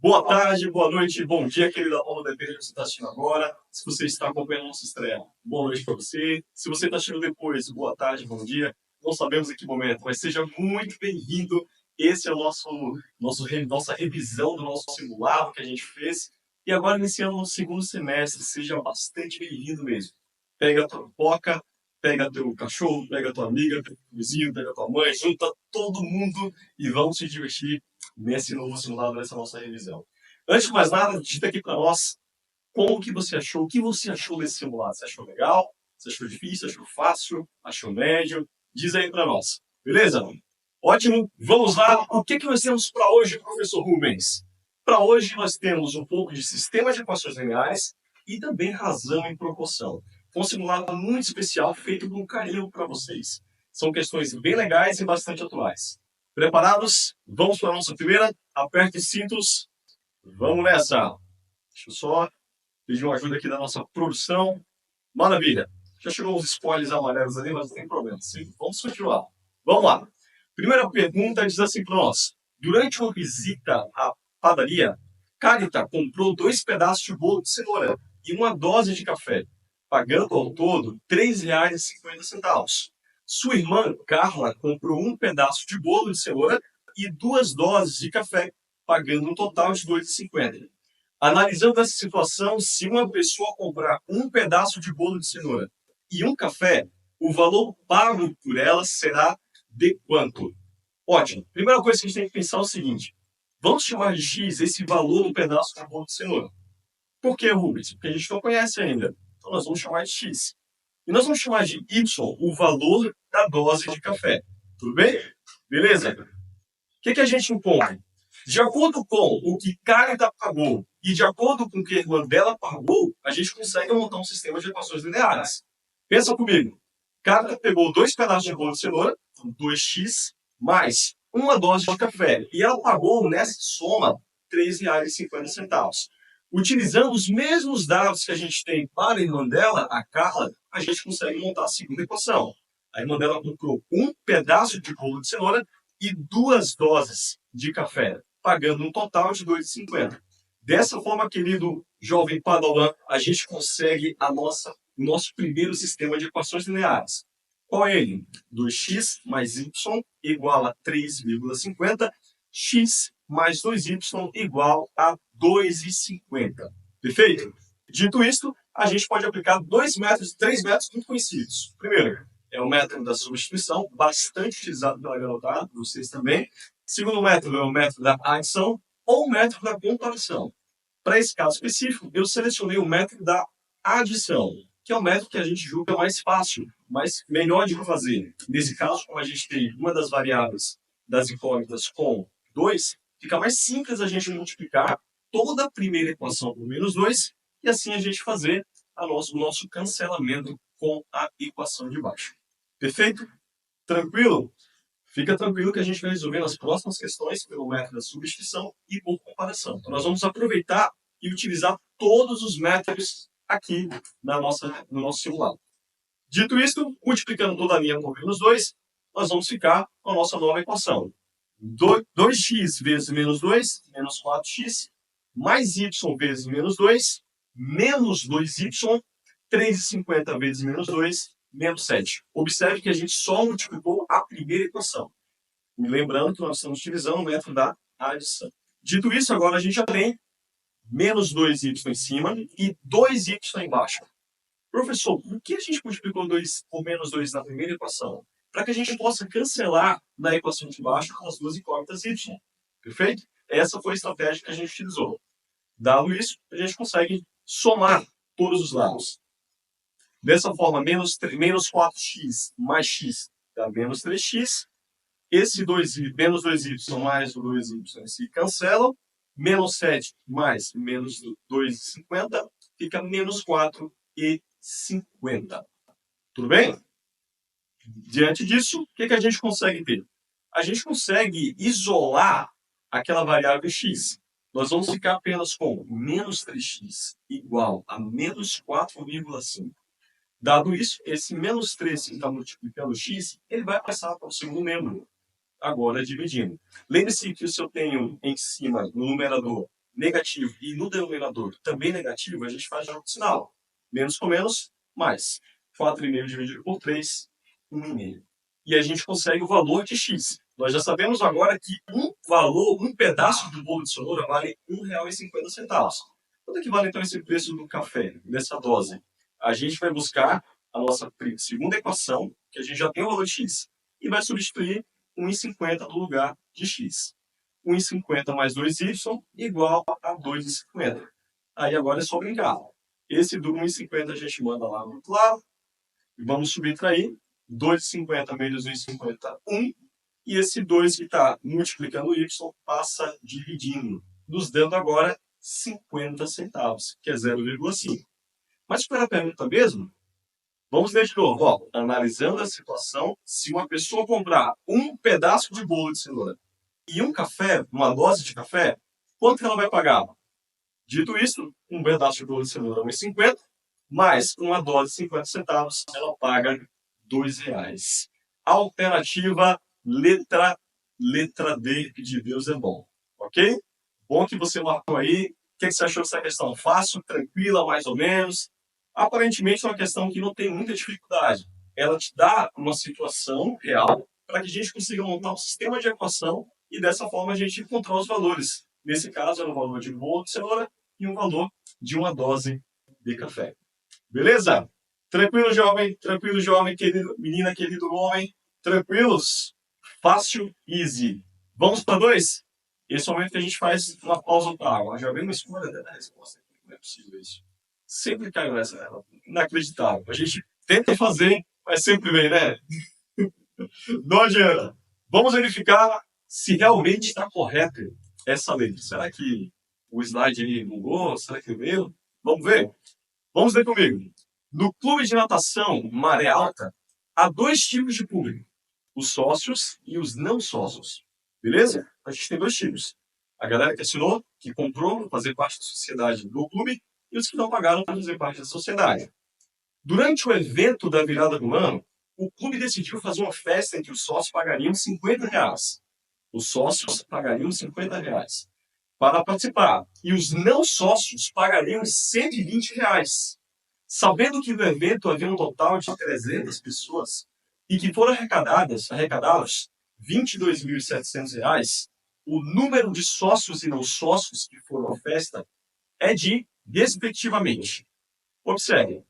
Boa tarde, boa noite, bom dia, querida aula, depende do que você está assistindo agora. Se você está acompanhando a nossa estreia, boa noite para você. Se você está assistindo depois, boa tarde, bom dia. Não sabemos em que momento, mas seja muito bem-vindo. Esse é o nossa revisão do nosso simulado que a gente fez. E agora iniciando o segundo semestre, seja bastante bem-vindo mesmo. Pega a tua pipoca, pega teu cachorro, pega tua amiga, pega teu vizinho, pega tua mãe, junta todo mundo e vamos se divertir nesse novo simulado, nessa nossa revisão. Antes de mais nada, digita aqui para nós como que você achou, o que você achou desse simulado. Você achou legal? Você achou difícil? Achou fácil? Achou médio? Diz aí para nós. Beleza? Ótimo. Vamos lá. O que nós temos para hoje, professor Rubens? Para hoje nós temos um pouco de sistema de equações lineares e também razão e proporção. Foi um simulado muito especial feito com carinho para vocês. São questões bem legais e bastante atuais. Preparados? Vamos para a nossa primeira? Aperte os cintos. Vamos nessa. Deixa eu só pedir uma ajuda aqui da nossa produção. Maravilha. Já chegou os spoilers amarelos ali, mas não tem problema. Sim, vamos continuar. Vamos lá. Primeira pergunta diz assim para nós. Durante uma visita à padaria, Carita comprou 2 pedaços de bolo de cenoura e uma dose de café, pagando ao todo R$ 3,50. Sua irmã, Carla, comprou um pedaço de bolo de cenoura e 2 doses de café, pagando um total de R$ 2,50. Analisando essa situação, se uma pessoa comprar um pedaço de bolo de cenoura e um café, o valor pago por ela será de quanto? Ótimo. Primeira coisa que a gente tem que pensar é o seguinte. Vamos chamar de X esse valor do pedaço de bolo de cenoura. Por que, Rubens? Porque a gente não conhece ainda. Então nós vamos chamar de X. E nós vamos chamar de Y o valor da dose de café. Tudo bem? Beleza? O que a gente encontra? De acordo com o que Carita pagou e de acordo com o que a irmã dela pagou, a gente consegue montar um sistema de equações lineares. Pensa comigo. Carita pegou 2 pedaços de bolo de cenoura, 2x, mais uma dose de café. E ela pagou, nessa soma, R$ 3,50. Utilizando os mesmos dados que a gente tem para a irmã dela, a Carla, a gente consegue montar a segunda equação. A irmã dela comprou um pedaço de bolo de cenoura e 2 doses de café, pagando um total de R$ 2,50. Dessa forma, querido jovem Padawan, a gente consegue o nosso primeiro sistema de equações lineares. Qual é ele? 2x mais y igual a 3,50, x mais 2y igual a 2,50. Perfeito? Dito isto, a gente pode aplicar 3 métodos muito conhecidos. Primeiro, é o método da substituição, bastante utilizado pela garotada, vocês também. Segundo método é o método da adição ou o método da comparação. Para esse caso específico, eu selecionei o método da adição, que é o método que a gente julga mais fácil, mas melhor de fazer. Nesse caso, como a gente tem uma das variáveis das incógnitas com 2, fica mais simples a gente multiplicar toda a primeira equação por menos 2 e assim a gente fazer o nosso cancelamento com a equação de baixo. Perfeito? Tranquilo? Fica tranquilo que a gente vai resolver nas próximas questões pelo método da substituição e por comparação. Então, nós vamos aproveitar e utilizar todos os métodos aqui no nosso simulado. Dito isto, multiplicando toda a linha por menos 2, nós vamos ficar com a nossa nova equação. 2x vezes menos 2, menos 4x, mais y vezes menos 2, menos 2y, 3,50 vezes menos 2, menos 7. Observe que a gente só multiplicou a primeira equação. E lembrando que nós estamos utilizando o método da adição. Dito isso, agora a gente já tem menos 2y em cima e 2y embaixo. Professor, por que a gente multiplicou 2 por menos 2 na primeira equação? Para que a gente possa cancelar na equação de baixo as duas incógnitas y. Perfeito? Essa foi a estratégia que a gente utilizou. Dado isso, a gente consegue somar todos os lados. Dessa forma, menos 4x mais x dá menos 3x. Esse menos 2y mais o 2y se cancelam. Menos 7 mais menos 2,50 fica menos 4,50. Tudo bem? Diante disso, o que a gente consegue ter? A gente consegue isolar aquela variável x. Nós vamos ficar apenas com menos 3x igual a menos 4,5. Dado isso, esse menos 3 que está multiplicando x, ele vai passar para o segundo membro, agora dividindo. Lembre-se que se eu tenho em cima, no numerador, negativo e no denominador também negativo, a gente faz jogo de sinal. Menos com menos, mais. 4,5 dividido por 3, 1,5. E a gente consegue o valor de x. Nós já sabemos agora que um pedaço do bolo de cenoura vale R$1,50. Quanto é que vale então esse preço do café, dessa dose? A gente vai buscar a nossa segunda equação, que a gente já tem o valor de x, e vai substituir 1,50 no lugar de x. 1,50 mais 2y igual a 2,50. Aí agora é só brincar. Esse do 1,50 a gente manda lá no outro lado. Vamos subtrair. 2,50 menos 1,50, 1. E esse 2 que está multiplicando o y passa dividindo, nos dando agora 50 centavos, que é 0,5. Mas para a pergunta mesmo, vamos ver de novo. Ó, analisando a situação, se uma pessoa comprar um pedaço de bolo de cenoura e um café, uma dose de café, quanto que ela vai pagar? Dito isso, um pedaço de bolo de cenoura é 1,50, mais uma dose de 50 centavos, ela paga R$2. Alternativa letra D de Deus é bom. Ok? Bom que você marcou aí. O que você achou dessa questão? Fácil, tranquila, mais ou menos? Aparentemente é uma questão que não tem muita dificuldade. Ela te dá uma situação real para que a gente consiga montar um sistema de equação e dessa forma a gente encontrar os valores. Nesse caso, era o valor de um bolo de cenoura e um valor de uma dose de café. Beleza? Tranquilo, jovem, querido, menina, querido homem. Tranquilos? Fácil, easy. Vamos para 2? Esse é o momento que a gente faz uma pausa para água. Já vem uma escolha da resposta. Não é possível isso. Sempre caiu nessa. Inacreditável. A gente tenta fazer, mas sempre vem, né? Não adianta. Vamos verificar se realmente está correta essa letra. Será que o slide aí bugou? Será que veio? Vamos ver? Vamos ver comigo. No clube de natação Maré Alta, há 2 tipos de público. Os sócios e os não sócios. Beleza? A gente tem 2 tipos. A galera que assinou, que comprou para fazer parte da sociedade do clube, e os que não pagaram para fazer parte da sociedade. Durante o evento da virada do ano, o clube decidiu fazer uma festa em que os sócios pagariam R$50. Os sócios pagariam R$50 para participar. E os não sócios pagariam R$120. Sabendo que no evento havia um total de 300 pessoas e que foram arrecadadas R$22.700, o número de sócios e não sócios que foram à festa é de, respectivamente. Observe,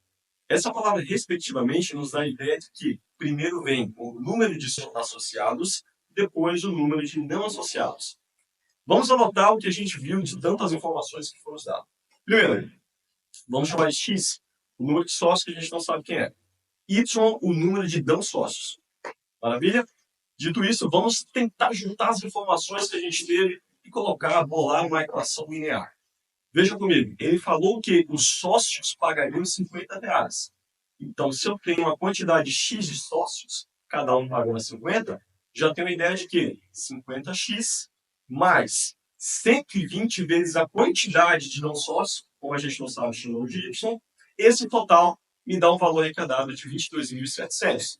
essa palavra respectivamente nos dá a ideia de que primeiro vem o número de associados, depois o número de não associados. Vamos anotar o que a gente viu de tantas informações que foram dadas. Primeiro, vamos chamar de X, o número de sócios que a gente não sabe quem é. Y, o número de não sócios. Maravilha? Dito isso, vamos tentar juntar as informações que a gente teve e bolar uma equação linear. Veja comigo, ele falou que os sócios pagariam R$50. Então, se eu tenho uma quantidade X de sócios, cada um pagando 50, já tenho a ideia de que 50x mais 120 vezes a quantidade de não sócios, como a gente não sabe o número de Y, esse total me dá um valor arrecadado de 22.700.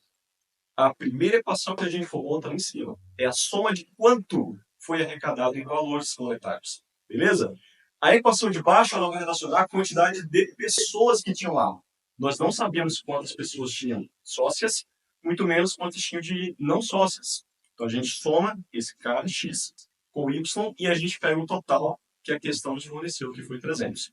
A primeira equação que a gente formou está em cima. É a soma de quanto foi arrecadado em valores monetários. Beleza? A equação de baixo ela vai relacionar a quantidade de pessoas que tinham lá. Nós não sabíamos quantas pessoas tinham sócias, muito menos quantas tinham de não sócias. Então a gente soma esse cara X com Y e a gente pega o total que a questão nos forneceu, que foi 300.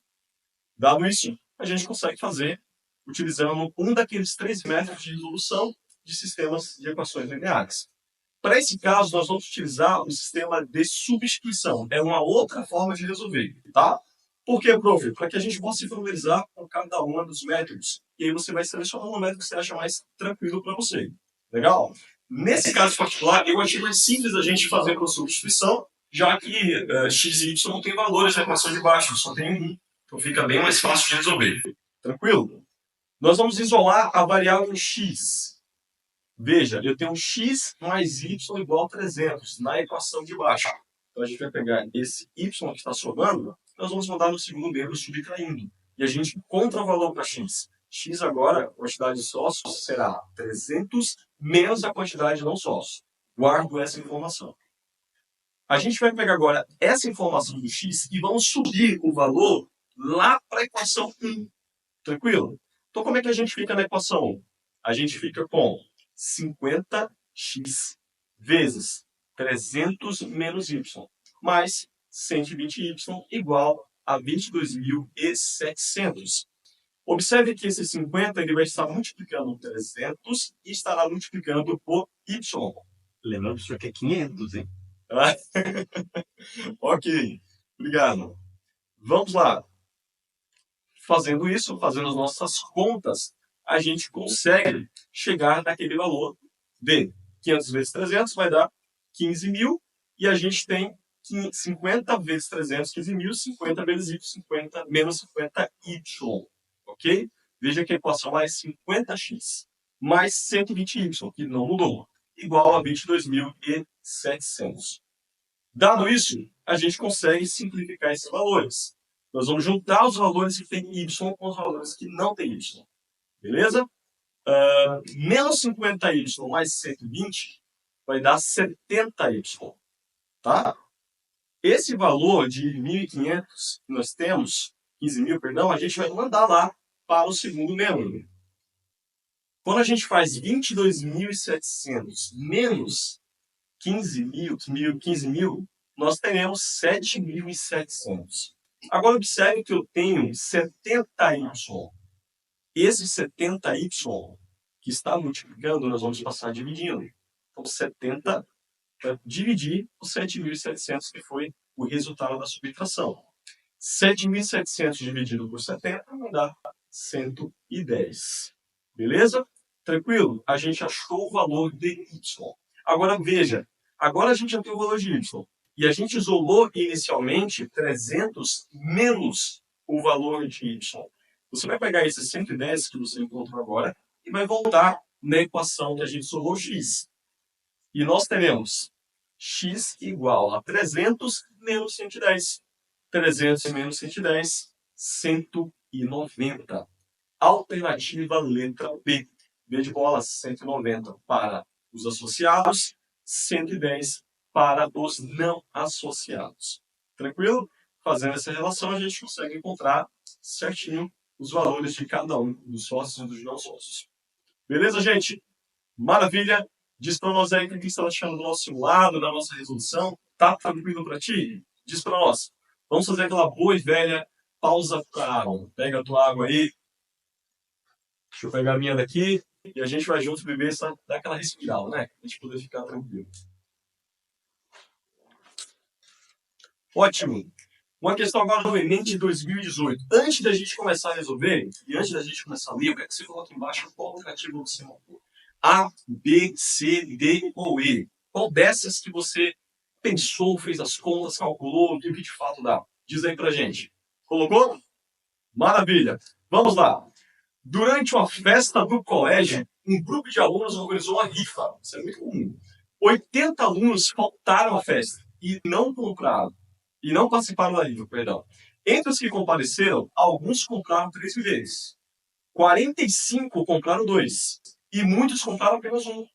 Dado isso, a gente consegue fazer utilizando um daqueles 3 métodos de resolução de sistemas de equações lineares. Para esse caso, nós vamos utilizar o sistema de substituição. É uma outra forma de resolver, tá? Por quê, prof? Para que a gente possa se familiarizar com cada um dos métodos. E aí você vai selecionar um método que você acha mais tranquilo para você. Legal? Nesse caso particular, eu achei mais simples a gente fazer com substituição, já que x e y não tem valores na equação de baixo, só tem um. Então fica bem mais fácil de resolver. Tranquilo? Nós vamos isolar a variável x. Veja, eu tenho x mais y igual a 300 na equação de baixo. Então a gente vai pegar esse y que está sobrando, nós vamos mandar no segundo membro subtraindo. E a gente encontra o valor para x. X agora, a quantidade de sócios será 300 menos a quantidade de não sócios. Guardo essa informação. A gente vai pegar agora essa informação do x e vamos subir o valor lá para a equação 1. Tranquilo? Então, como é que a gente fica na equação 1? A gente fica com 50x vezes 300 menos y, mais 120y igual a 22.700. Observe que esse 50 ele vai estar multiplicando 300 e estará multiplicando por y. Lembrando que é 500, hein? Ok, obrigado. Vamos lá. Fazendo isso, fazendo as nossas contas, a gente consegue chegar naquele valor de 500 vezes 300 vai dar 15.000 e a gente tem 50 vezes 300, 15.000, 50 vezes y, 50 menos 50y, ok? Veja que a equação lá é 50x mais 120y, que não mudou, igual a 22.700. Dado isso, a gente consegue simplificar esses valores. Nós vamos juntar os valores que tem y com os valores que não tem y. Beleza? Menos 50y mais 120 vai dar 70y. Tá? Esse valor de 1.500 que nós temos, 15.000, perdão, a gente vai mandar lá para o segundo membro. Quando a gente faz 22.700 menos 15.000, nós teremos 7.700. Agora observe que eu tenho 70y. Esse 70y que está multiplicando, nós vamos passar dividindo. Então, 70 para dividir os 7.700, que foi o resultado da subtração. 7.700 dividido por 70 vai dar 110. Beleza? Tranquilo? A gente achou o valor de y. Agora veja, agora a gente já tem o valor de y. E a gente isolou inicialmente 300 menos o valor de y. Você vai pegar esse 110 que você encontrou agora e vai voltar na equação que a gente isolou x. E nós teremos x igual a 300 menos 110. 300 menos 110, 190. Alternativa letra B. B de bola, 190 para os associados, 110 para os não associados. Tranquilo? Fazendo essa relação, a gente consegue encontrar certinho os valores de cada um, dos sócios e dos não sócios. Beleza, gente? Maravilha! Diz para nós aí o que você está achando do nosso simulado, da nossa resolução. Tá tranquilo para ti? Diz para nós. Vamos fazer aquela boa e velha pausa para água. Pega a tua água aí. Deixa eu pegar a minha daqui. E a gente vai junto beber, dar aquela respirada, né? Pra gente poder ficar tranquilo. Ótimo. Uma questão agora do Enem de 2018. Antes da gente começar a resolver, e antes da gente começar a ler, eu quero que você coloque embaixo qual alternativa você marcou. A, B, C, D ou E. Qual dessas que você pensou, fez as contas, calculou, viu que de fato dá? Diz aí pra gente. Colocou? Maravilha. Vamos lá. Durante uma festa do colégio, um grupo de alunos organizou uma rifa. Isso é muito comum. 80 alunos faltaram à festa e não compraram. E não participaram da rifa, perdão. Entre os que compareceram, alguns compraram 3 bilhetes. 45 compraram 2. E muitos compraram apenas um.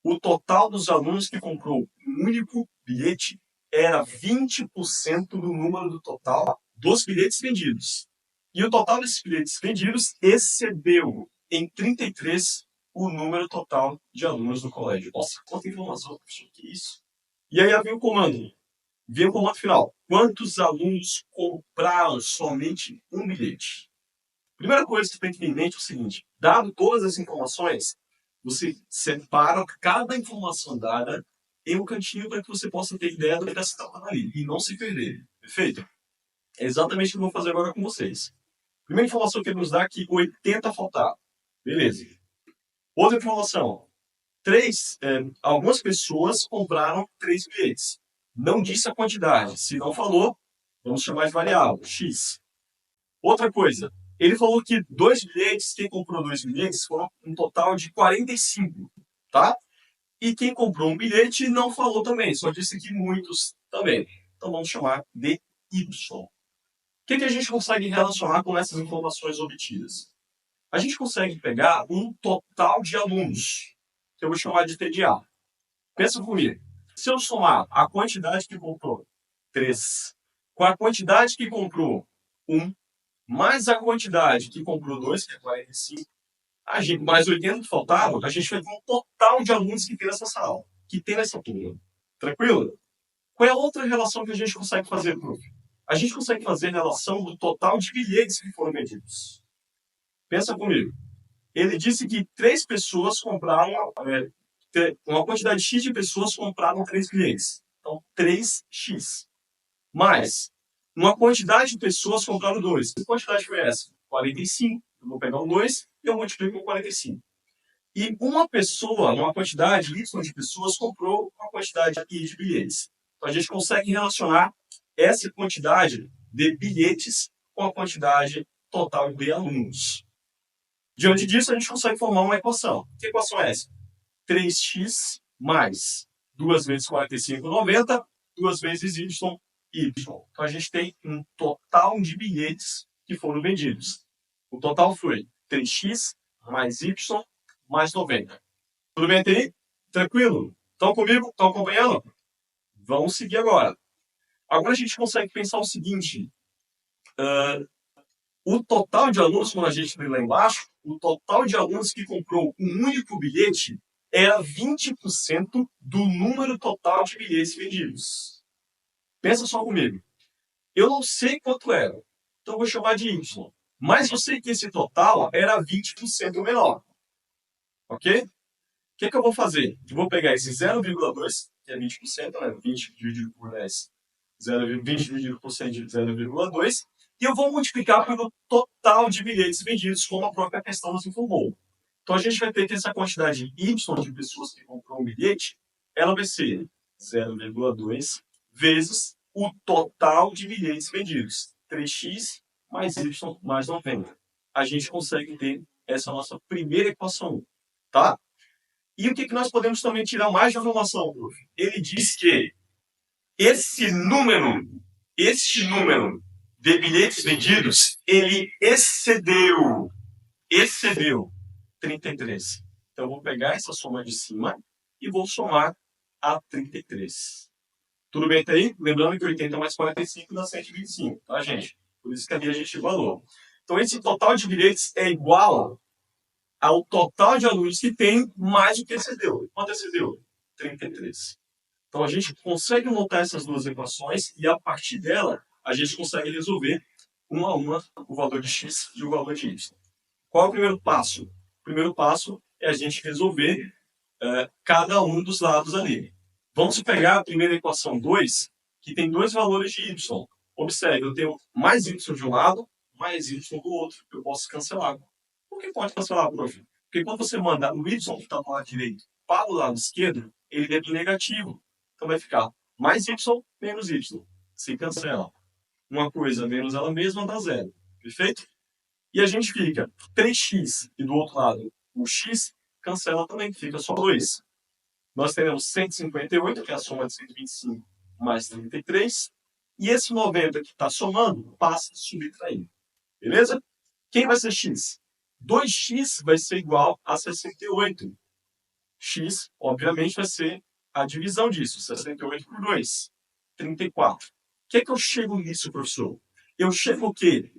O total dos alunos que comprou um único bilhete era 20% do número do total dos bilhetes vendidos. E o total desses bilhetes vendidos excedeu em 33 o número total de alunos do colégio. Nossa, quanta informação, professor, que isso? E aí havia o comando. Vem o comando final. Quantos alunos compraram somente um bilhete? Primeira coisa que você tem que ter em mente é o seguinte. Dado todas as informações, você separa cada informação dada em um cantinho para que você possa ter ideia do que está se tratando ali e não se perder. Perfeito? É exatamente o que eu vou fazer agora com vocês. Primeira informação que ele nos dá é que 80 faltaram. Beleza. Outra informação. Algumas pessoas compraram 3 bilhetes. Não disse a quantidade. Se não falou, vamos chamar de variável, x. Outra coisa. Ele falou que 2 bilhetes, quem comprou 2 bilhetes, foram um total de 45. Tá? E quem comprou um bilhete não falou também. Só disse que muitos também. Então vamos chamar de y. O que a gente consegue relacionar com essas informações obtidas? A gente consegue pegar um total de alunos, que eu vou chamar de TDA. Pensa comigo. Se eu somar a quantidade que comprou, 3, com a quantidade que comprou, 1, mais a quantidade que comprou 2, que é 45, mais 80 que faltavam, a gente vai ter um total de alunos que tem nessa sala, que tem nessa turma. Tranquilo? Qual é a outra relação que a gente consegue fazer, prof? A gente consegue fazer a relação do total de bilhetes que foram vendidos. Pensa comigo. Ele disse que 3 pessoas compraram, uma quantidade X de pessoas compraram 3 bilhetes. Então, 3x. Mais, uma quantidade de pessoas compraram 2. Que quantidade foi essa? 45. Eu vou pegar o 2 e eu multiplico com 45. E uma pessoa, uma quantidade Y de pessoas, comprou uma quantidade Y de bilhetes. Então, a gente consegue relacionar essa quantidade de bilhetes com a quantidade total de alunos. Diante disso, a gente consegue formar uma equação. Que equação é essa? 3x mais 2 vezes 45, 90, 2 vezes y. Então, a gente tem um total de bilhetes que foram vendidos. O total foi 3x mais y mais 90. Tudo bem até aí? Tranquilo? Estão comigo? Estão acompanhando? Vamos seguir agora. Agora a gente consegue pensar o seguinte. O total de alunos, quando a gente lê lá embaixo, o total de alunos que comprou um único bilhete era 20% do número total de bilhetes vendidos. Pensa só comigo. Eu não sei quanto era, então eu vou chamar de Y. Mas eu sei que esse total era 20% menor. Ok? O que eu vou fazer? Eu vou pegar esse 0,2, que é 20%, né? 20 dividido por 10, 20 dividido por 100 de 0,2, e eu vou multiplicar pelo total de bilhetes vendidos, como a própria questão nos informou. Então, a gente vai ter que essa quantidade Y de pessoas que comprou um bilhete, ela vai ser 0,2 vezes o total de bilhetes vendidos, 3x mais Y mais 90. A gente consegue ter essa nossa primeira equação, tá? E o que nós podemos também tirar mais de informação, prof? Ele diz que este número de bilhetes vendidos, ele excedeu 33. Então, eu vou pegar essa soma de cima e vou somar a 33. Tudo bem até aí? Lembrando que 80 mais 45 dá 125, tá, gente? Por isso que ali a gente igualou. Então, esse total de bilhetes é igual ao total de alunos que tem mais do que excedeu. Quanto excedeu? 33. Então, a gente consegue montar essas duas equações e, a partir dela, a gente consegue resolver uma a uma o valor de x e o valor de y. Qual é o primeiro passo? O primeiro passo é a gente resolver cada um dos lados ali. Vamos pegar a primeira equação 2, que tem dois valores de y. Observe, eu tenho mais y de um lado, mais y do outro. Eu posso cancelar. Por que pode cancelar, prof? Porque quando você manda o y que está do lado direito para o lado esquerdo, ele é negativo. Então vai ficar mais y menos y. Se cancela. Uma coisa menos ela mesma dá zero. Perfeito? E a gente fica 3x e do outro lado o x cancela também, fica só 2. Nós teremos 158, que é a soma de 125 mais 33. E esse 90 que está somando passa a subtrair. Beleza? Quem vai ser x? 2x vai ser igual a 68. X, obviamente, vai ser a divisão disso. 68 por 2. 34. O que é que eu chego nisso, professor? Eu chego o quê?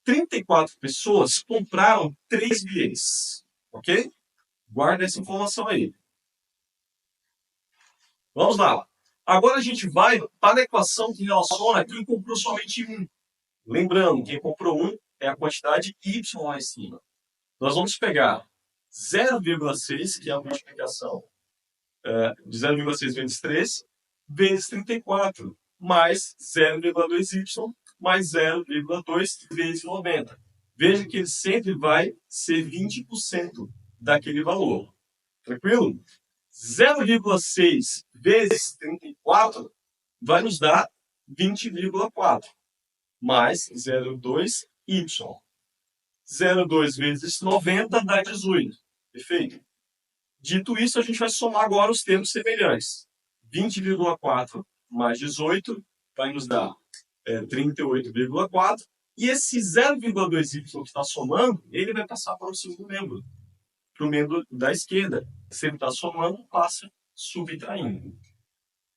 34 pessoas compraram 3 bilhetes. Ok? Guarda essa informação aí. Vamos lá. Agora a gente vai para a equação que relaciona quem comprou somente um. Lembrando, quem comprou um é a quantidade y lá em cima. Nós vamos pegar 0,6, que é a multiplicação de 0,6 vezes 3, vezes 34, mais 0,2y, mais 0,2 vezes 90. Veja que ele sempre vai ser 20% daquele valor. Tranquilo? 0,6 vezes 34 vai nos dar 20,4, mais 0,2y. 0,2 vezes 90 dá 18. Perfeito? Dito isso, a gente vai somar agora os termos semelhantes. 20,4 mais 18 vai nos dar 38,4. E esse 0,2y que está somando, ele vai passar para o segundo membro, para o membro da esquerda. Se ele está somando, passa subtraindo.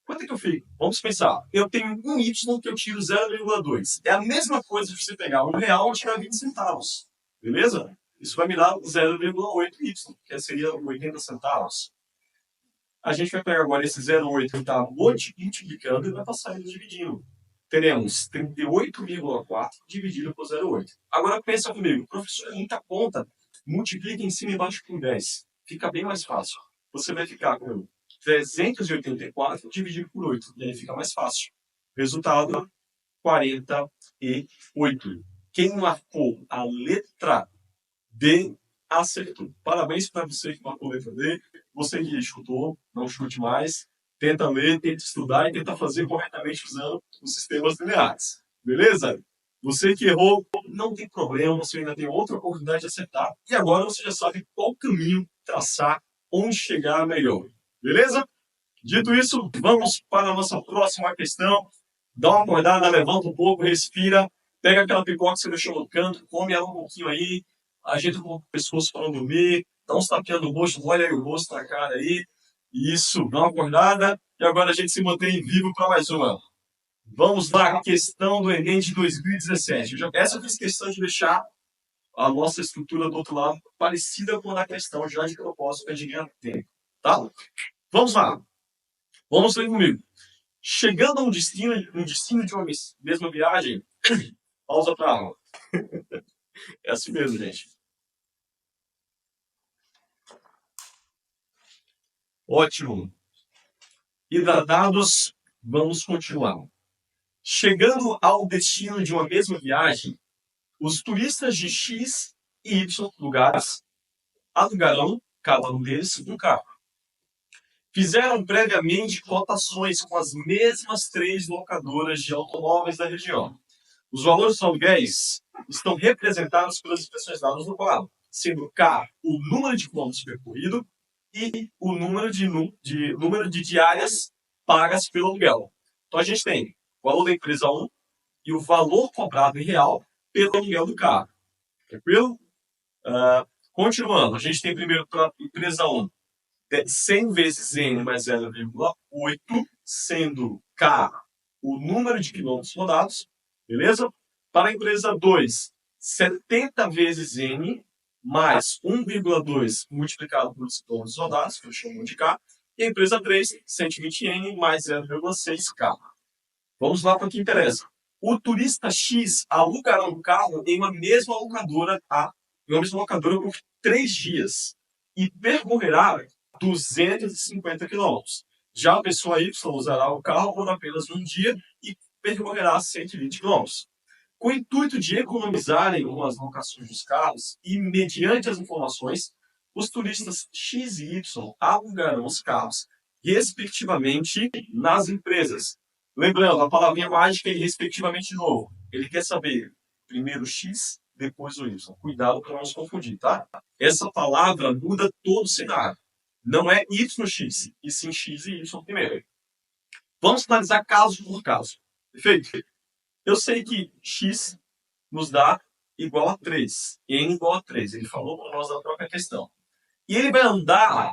Quanto é que eu fico? Vamos pensar. Eu tenho um y que eu tiro 0,2. É a mesma coisa de você pegar R$1 e tirar 20 centavos. Beleza? Isso vai me dar 0,8y, que seria 80 centavos. A gente vai pegar agora esse 0,8 que está multiplicando e vai passar ele dividindo. Teremos 38,4 dividido por 0,8. Agora pensa comigo, professor, é muita conta. Multiplica em cima e embaixo por 10. Fica bem mais fácil. Você vai ficar com 384 dividido por 8. E aí fica mais fácil. Resultado, 48. Quem marcou a letra D acertou. Parabéns para você que marcou a letra D. Você que chutou, não chute mais. Tenta ler, tenta estudar e tenta fazer corretamente usando os sistemas lineares. Beleza? Você que errou, não tem problema, você ainda tem outra oportunidade de acertar. E agora você já sabe qual caminho traçar, onde chegar melhor. Beleza? Dito isso, vamos para a nossa próxima questão. Dá uma acordada, levanta um pouco, respira, pega aquela pipoca que você deixou no canto, come ela um pouquinho aí, ajeita um pouco o pescoço para não dormir, dá uns tapinhas no rosto, molha aí o rosto na cara aí. Isso, dá uma acordada e agora a gente se mantém vivo para mais uma. Vamos lá, questão do Enem de 2017. Essa eu fiz questão de deixar a nossa estrutura do outro lado parecida com a da questão, já de propósito, para ganhar tempo. Tá? Vamos lá. Vamos ler comigo. Chegando a um destino de uma mesma viagem, pausa para a aula. É assim mesmo, gente. Ótimo. Hidratados, vamos continuar. Chegando ao destino de uma mesma viagem, os turistas de X e Y lugares alugarão, cada um deles, um carro. Fizeram previamente cotações com as mesmas 3 locadoras de automóveis da região. Os valores dos aluguéis estão representados pelas expressões dadas no quadro, sendo K o número de quilômetros percorrido e o número de diárias pagas pelo aluguel. Então a gente tem o valor da empresa 1 e o valor cobrado em real pelo aluguel do carro. Tranquilo? Continuando, a gente tem primeiro para a empresa 1 100 vezes N mais 0,8, sendo K o número de quilômetros rodados. Beleza? Para a empresa 2, 70 vezes N mais 1,2 multiplicado por quilômetros rodados, que eu chamo de K. E a empresa 3, 120N mais 0,6K. Vamos lá para o que interessa. O turista X alugará um carro em uma mesma locadora, por 3 dias e percorrerá 250 quilômetros. Já a pessoa Y usará o carro por apenas um dia e percorrerá 120 quilômetros. Com o intuito de economizarem as locações dos carros e, mediante as informações, os turistas X e Y alugarão os carros, respectivamente, nas empresas. Lembrando, a palavrinha mágica é respectivamente de novo. Ele quer saber primeiro o X, depois o Y. Cuidado para não se confundir, tá? Essa palavra muda todo o cenário. Não é YX, e sim X e Y primeiro. Vamos analisar caso por caso. Perfeito? Eu sei que X nos dá igual a 3. N igual a 3. Ele falou para nós da própria questão. E ele vai andar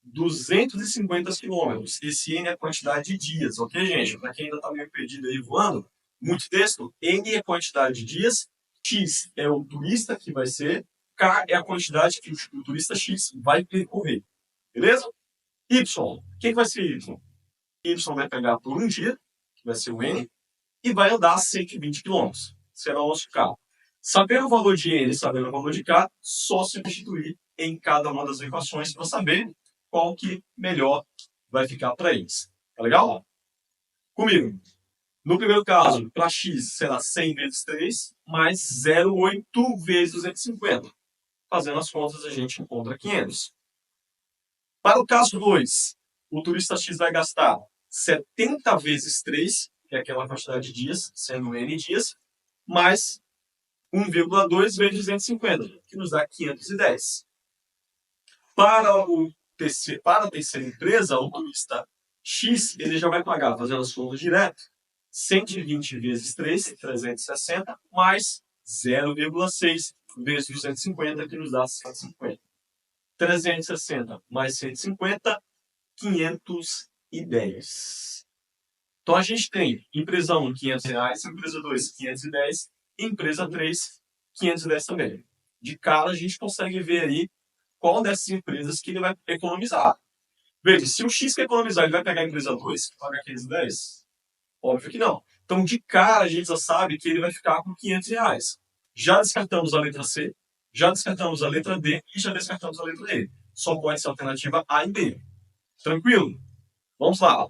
250 quilômetros. Esse N é a quantidade de dias, ok, gente? Para quem ainda está meio perdido aí voando, muito texto. N é a quantidade de dias. X é o turista que vai ser. K é a quantidade que o turista X vai percorrer. Beleza? Y. O que vai ser Y? Y vai pegar por um dia, que vai ser o N, e vai andar 120 km. Será o nosso K. Sabendo o valor de N e sabendo o valor de K, só substituir em cada uma das equações para saber qual que melhor vai ficar para eles. Tá legal? Comigo. No primeiro caso, para X será 100 vezes 3, mais 0,8 vezes 250. Fazendo as contas, a gente encontra 500. Para o caso 2, o turista X vai gastar 70 vezes 3, que é aquela quantidade de dias, sendo N dias, mais 1,2 vezes 250, que nos dá 510. Para a terceira empresa, o turista X, ele já vai pagar, fazendo as contas direto, 120 vezes 3, 360, mais 0,6 vezes 250, que nos dá 150. 360 mais 150, 510. Então, a gente tem empresa 1, R$ 500, empresa 2, 510, empresa 3, 510 também. De cara, a gente consegue ver aí qual dessas empresas que ele vai economizar. Veja, se o X quer economizar, ele vai pegar a empresa 2, que paga 510? Óbvio que não. Então, de cara, a gente já sabe que ele vai ficar com R$ 500. Já descartamos a letra C, já descartamos a letra D e já descartamos a letra E. Só pode ser a alternativa A e B. Tranquilo? Vamos lá.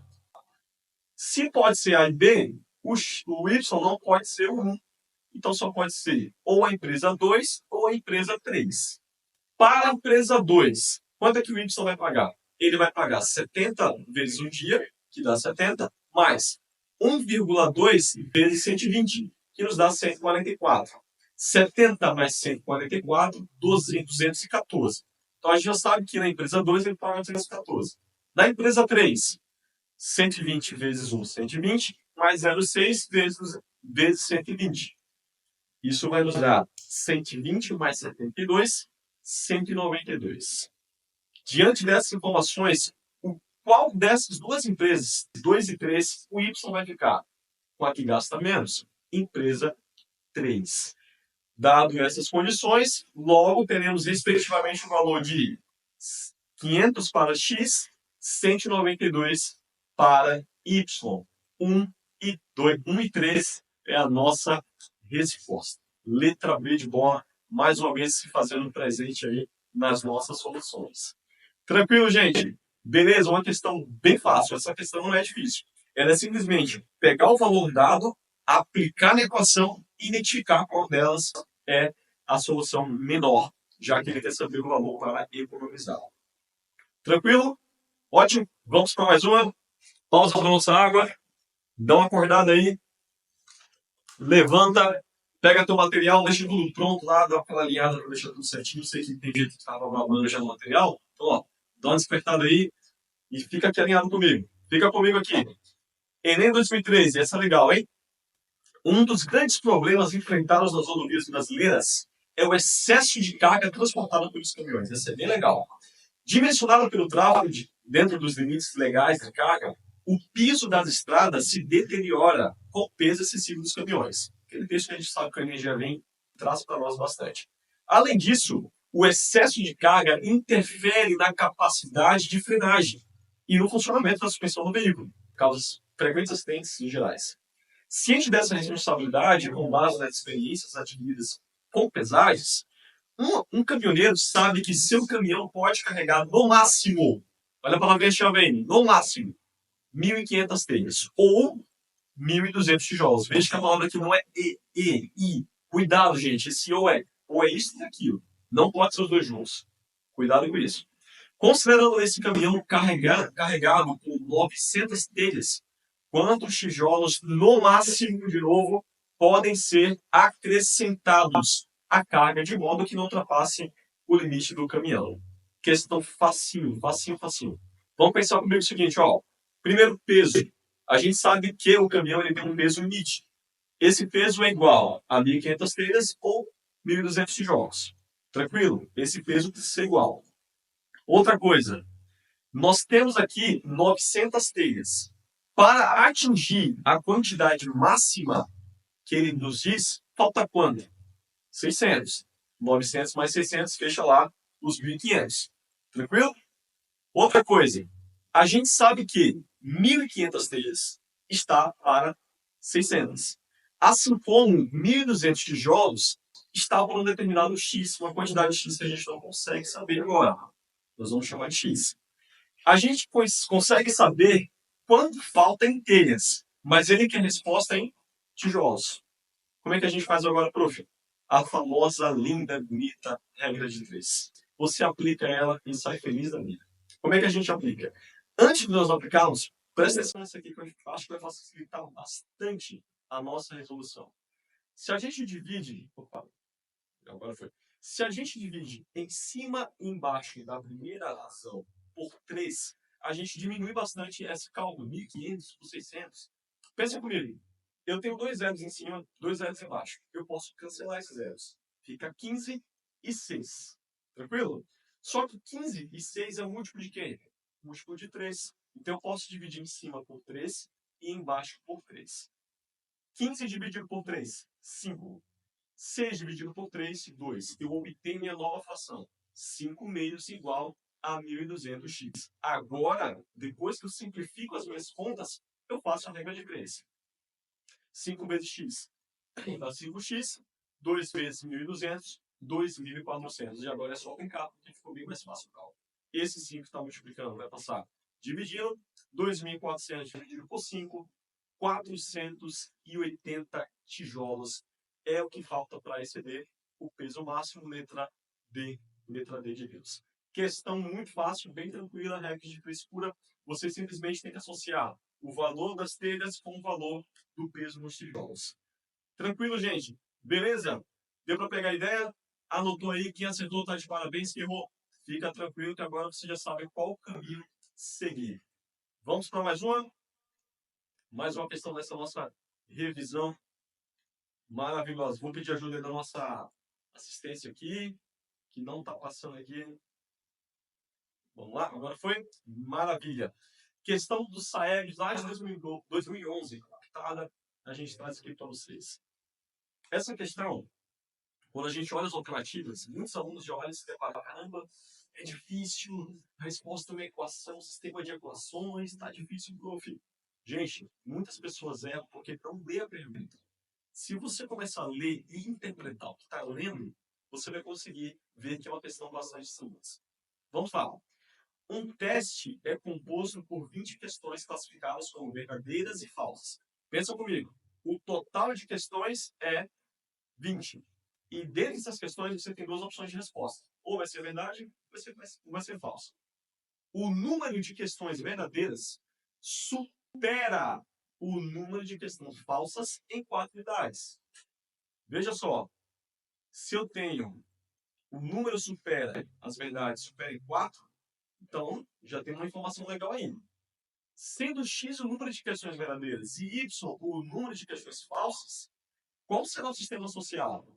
Se pode ser A e B, o Y não pode ser o 1. Então, só pode ser ou a empresa 2 ou a empresa 3. Para a empresa 2, quanto é que o Y vai pagar? Ele vai pagar 70 vezes um dia, que dá 70, mais 1,2 vezes 120, que nos dá 144. 70 mais 144, 214. Então, a gente já sabe que na empresa 2 ele paga 214. Na empresa 3, 120 vezes 1, 120, mais 0,6 vezes 120. Isso vai nos dar 120 mais 72, 192. Diante dessas informações, qual dessas duas empresas, 2 e 3, o Y vai ficar? Com a que gasta menos? Empresa 3. Dado essas condições, logo teremos respectivamente o valor de 500 para X, 192 para Y. 1 e 3 é a nossa resposta. Letra B de bola, mais uma vez se fazendo presente aí nas nossas soluções. Tranquilo, gente? Beleza? Uma questão bem fácil. Essa questão não é difícil. Ela é simplesmente pegar o valor dado, aplicar na equação e identificar qual delas é a solução menor, já que ele quer saber o valor para economizar. Tranquilo? Ótimo. Vamos para mais uma. Pausa para nossa água. Dá uma acordada aí. Levanta. Pega teu material, deixa tudo pronto lá, dá aquela alinhada para deixar tudo certinho. Sei que tem gente que estava babando já no material. Então, ó, dá uma despertada aí e fica aqui alinhado comigo. Fica comigo aqui. Enem 2013, essa é legal, hein? Um dos grandes problemas enfrentados nas rodovias brasileiras é o excesso de carga transportada pelos caminhões. Essa é bem legal. Dimensionado pelo tráfego dentro dos limites legais de carga, o piso das estradas se deteriora com o peso excessivo dos caminhões. Aquele texto que a gente sabe que a energia vem traz para nós bastante. Além disso, o excesso de carga interfere na capacidade de frenagem e no funcionamento da suspensão do veículo, causa frequentes acidentes em gerais. Ciente dessa responsabilidade, com base nas experiências adquiridas com pesagens, um caminhoneiro sabe que seu caminhão pode carregar no máximo, olha a palavra que vem, no máximo, 1.500 telhas ou 1.200 tijolos. Veja que a palavra aqui não é I. Cuidado, gente, esse ou é isso e aquilo. Não pode ser os dois juntos. Cuidado com isso. Considerando esse caminhão carregado com 900 telhas, quantos tijolos, no máximo, de novo, podem ser acrescentados à carga, de modo que não ultrapasse o limite do caminhão? Questão facinho. Vamos pensar comigo o seguinte, ó. Primeiro, peso. A gente sabe que o caminhão ele tem um peso limite. Esse peso é igual a 1.500 telhas ou 1.200 tijolos. Tranquilo? Esse peso precisa ser igual. Outra coisa, nós temos aqui 900 telhas. Para atingir a quantidade máxima que ele nos diz, falta quanto? 600. 900 mais 600 fecha lá os 1.500. Tranquilo? Outra coisa, a gente sabe que 1.500 telhas está para 600. Assim como 1.200 tijolos está para um determinado X, uma quantidade de X que a gente não consegue saber agora. Nós vamos chamar de X. A gente consegue saber quanto falta em telhas, mas ele quer resposta em tijolos. Como é que a gente faz agora, prof? A famosa, linda, bonita regra de 3. Você aplica ela e sai feliz da vida. Como é que a gente aplica? Antes de nós aplicarmos, presta atenção nisso aqui que eu acho que vai facilitar bastante a nossa resolução. Se a gente divide... Opa, agora foi. Se a gente divide em cima e embaixo da primeira razão por 3, a gente diminui bastante esse cálculo, 1.500 por 600. Pensa comigo, eu tenho 2 zeros em cima, 2 zeros embaixo. Eu posso cancelar esses zeros. Fica 15 e 6. Tranquilo? Só que 15 e 6 é múltiplo de quem? Múltiplo de 3. Então eu posso dividir em cima por 3 e embaixo por 3. 15 dividido por 3, 5. 6 dividido por 3, 2. Eu obtenho minha nova fração. 5 meios igual a 1.200x. Agora, depois que eu simplifico as minhas contas, eu faço a regra de 3. 5 vezes x dá 5x, 2 vezes 1.200, 2.400. E agora é só aplicar, porque ficou bem mais fácil o cálculo. Esse 5 está multiplicando, vai passar dividindo. 2.400 dividido por 5, 480 tijolos é o que falta para exceder o peso máximo, letra D de Deus. Questão muito fácil, bem tranquila, regra de 3 pura. Você simplesmente tem que associar o valor das telhas com o valor do peso nos tijolos. Tranquilo, gente? Beleza? Deu para pegar a ideia? Anotou aí, quem acertou tá de parabéns, quem errou, fica tranquilo que agora você já sabe qual caminho seguir. Vamos para mais uma? Mais uma questão dessa nossa revisão maravilhosa. Vou pedir ajuda da nossa assistência aqui, que não está passando aqui. Vamos lá? Agora foi? Maravilha. Questão do SAEB lá de 2011, captada, a gente traz aqui para vocês. Essa questão, quando a gente olha as alternativas, muitos alunos já olham e se deparam, caramba, é difícil, a resposta é uma equação, sistema de equações, está difícil, prof. Gente, muitas pessoas erram porque não lê a pergunta. Se você começar a ler e interpretar o que está lendo, você vai conseguir ver que é uma questão bastante simples. Vamos falar. Um teste é composto por 20 questões classificadas como verdadeiras e falsas. Pensa comigo. O total de questões é 20. E dentre essas questões você tem duas opções de resposta. Ou vai ser verdade, ou vai ser falso. O número de questões verdadeiras supera o número de questões falsas em 4 unidades. Veja só. Se eu tenho o número supera, as verdades supera em 4, então já tem uma informação legal aí. Sendo x o número de questões verdadeiras e y o número de questões falsas, qual será o sistema associado?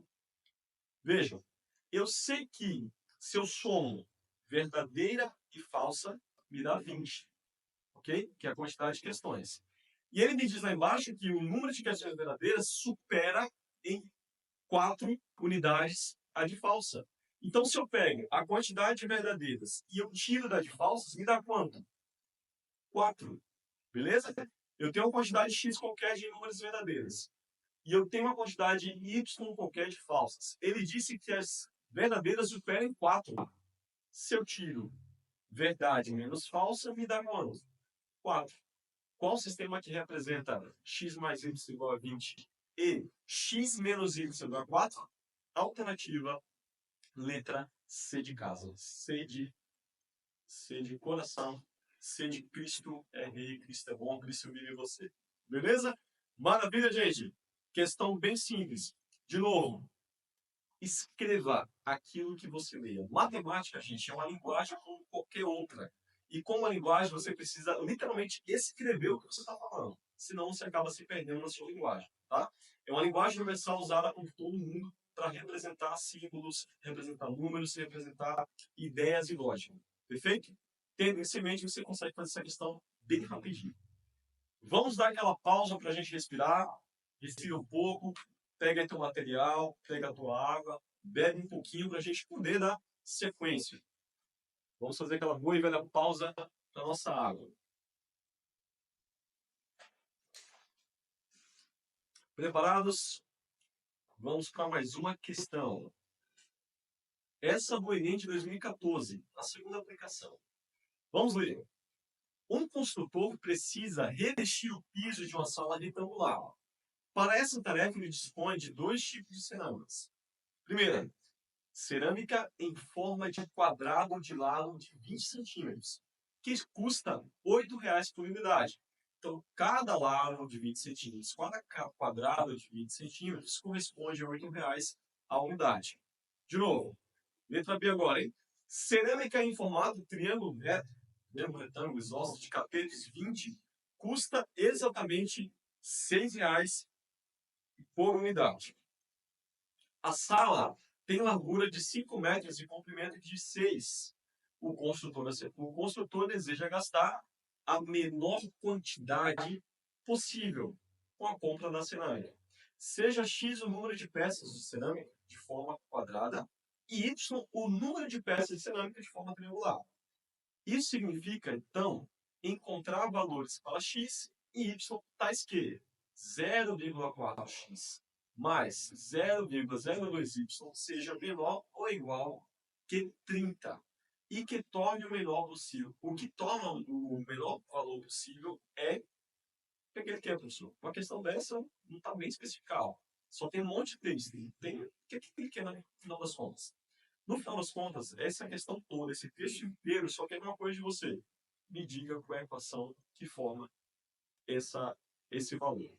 Vejam, eu sei que se eu somo verdadeira e falsa, me dá 20, ok? Que é a quantidade de questões. E ele me diz lá embaixo que o número de questões verdadeiras supera em 4 unidades a de falsa. Então, se eu pego a quantidade de verdadeiras e eu tiro da de falsas, me dá quanto? 4. Beleza? Eu tenho uma quantidade x qualquer de números verdadeiras. E eu tenho uma quantidade y qualquer de falsas. Ele disse que as verdadeiras superam 4. Se eu tiro verdade menos falsa, me dá quanto? 4. Qual sistema que representa x mais y igual a 20 e x menos y igual a 4? Alternativa, letra C de casa. C de coração. C de Cristo é rei, Cristo é bom, Cristo vive em você. Beleza? Maravilha, gente. Questão bem simples. De novo, escreva aquilo que você leia. Matemática, gente, é uma linguagem como qualquer outra. E como a linguagem, você precisa literalmente escrever o que você está falando. Senão você acaba se perdendo na sua linguagem. Tá? É uma linguagem universal usada por todo mundo para representar símbolos, representar números, representar ideias e lógica. Perfeito? Tendo isso em mente, você consegue fazer essa questão bem rapidinho. Vamos dar aquela pausa para a gente respirar. Respira um pouco, pega aí teu material, pega a tua água, bebe um pouquinho para a gente poder dar sequência. Vamos fazer aquela boa e velha pausa para nossa água. Preparados? Vamos para mais uma questão. Essa do Enem de 2014, a segunda aplicação. Vamos ler. Um construtor precisa revestir o piso de uma sala retangular. Para essa tarefa, ele dispõe de 2 tipos de cerâmicas. Primeira, cerâmica em forma de quadrado de lado de 20 centímetros, que custa R$ 8,00 por unidade. Então, cada lado de 20 centímetros, cada quadrado de 20 centímetros, corresponde a R$ 8,00 a unidade. De novo, letra B agora, hein? Cerâmica em formato triângulo reto, retângulo isósceles de capetes 20, custa exatamente R$ 6,00 por unidade. A sala tem largura de 5 metros e comprimento de 6. O construtor deseja gastar a menor quantidade possível com a compra da cerâmica. Seja x o número de peças de cerâmica de forma quadrada e y o número de peças de cerâmica de forma triangular. Isso significa, então, encontrar valores para x e y tais que 0,4x mais 0,02y seja menor ou igual que 30 e que torne o menor possível. O que torna o menor valor possível é o que ele quer, professor. Uma questão dessa não está bem especificada. Só tem um monte de texto. Tem o que ele quer no final das contas. No final das contas, essa questão toda, esse texto inteiro, só quer uma coisa de você. Me diga qual é a equação que forma esse valor.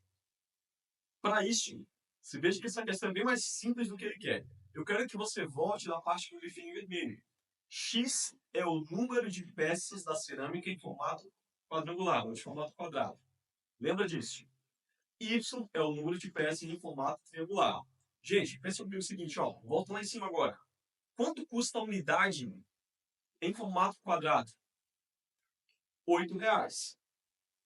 Para isso, você veja que essa questão é bem mais simples do que ele quer. Eu quero que você volte na parte que eu grifei em vermelho. X é o número de peças da cerâmica em formato quadrangular, ou de formato quadrado. Lembra disso? Y é o número de peças em formato triangular. Gente, pensa comigo o seguinte, ó, volta lá em cima agora. Quanto custa a unidade em formato quadrado? R$8.